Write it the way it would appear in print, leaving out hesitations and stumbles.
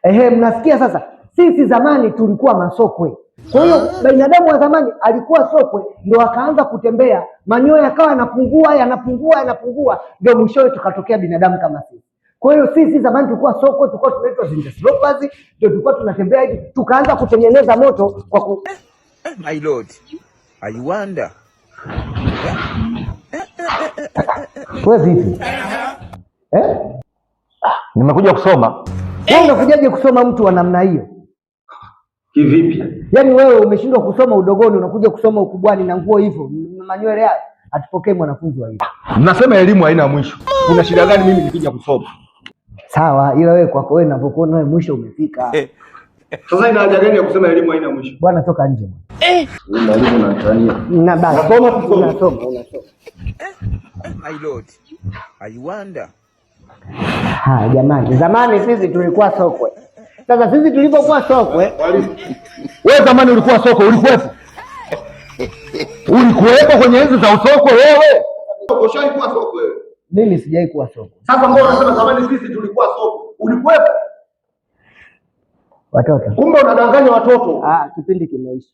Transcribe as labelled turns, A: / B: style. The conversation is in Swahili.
A: Mnasikia sasa? Sisi zamani tulikuwa masokwe. Kwa hiyo binadamu wa zamani alikuwa sokwe, ndio akaanza kutembea, manyoya yakawa yanapungua, ndio mwishowe tukatokea binadamu kama sisi. Kwa hiyo sisi zamani tulikuwa sokwe, tulikuwa tunaitwa zindeslopers, ndio tulikuwa tunatembea hivi, tukaanza kutengeneza moto kwa
B: My lord, I wonder.
A: Wewe vipi?
C: Nimekuja kusoma.
A: Wewe unakujaje kusoma mtu wa namna hiyo?
C: Kivipi?
A: Yaani wewe umeshindwa kusoma udogoni, unakuja kusoma ukubwani na nguo hivyo, manywele haya. Atupokee mwanafunzi wa hivi.
C: Mnasema elimu haina mwisho. Kuna shida gani mimi nikija kusoma?
A: Sawa, ila wewe kwako wewe ninapokuona wewe mwisho umefika.
C: Sasa ina haja gani ya kusema elimu haina mwisho?
A: Bwana toka nje bwana.
C: Una elimu na Tanzania.
A: Na basi. Unasoma.
B: My lord, I wonder.
A: Jamani, zamani sisi tulikuwa sokwe. Sasa sisi tulipokuwa sokwe,
C: wewe zamani ulikuwa sokwe, ulikuwepo? Ulikuwepo kwenye enzi za usokwe wewe? Ushaikuwa sokwe wewe?
A: Mimi sijai kuwa sokwe.
C: Sasa mbona unasema zamani sisi tulikuwa sokwe? Ulikuwepo?
A: Watoto.
C: Kumbe unadanganya watoto.
A: Kipindi kimeisha.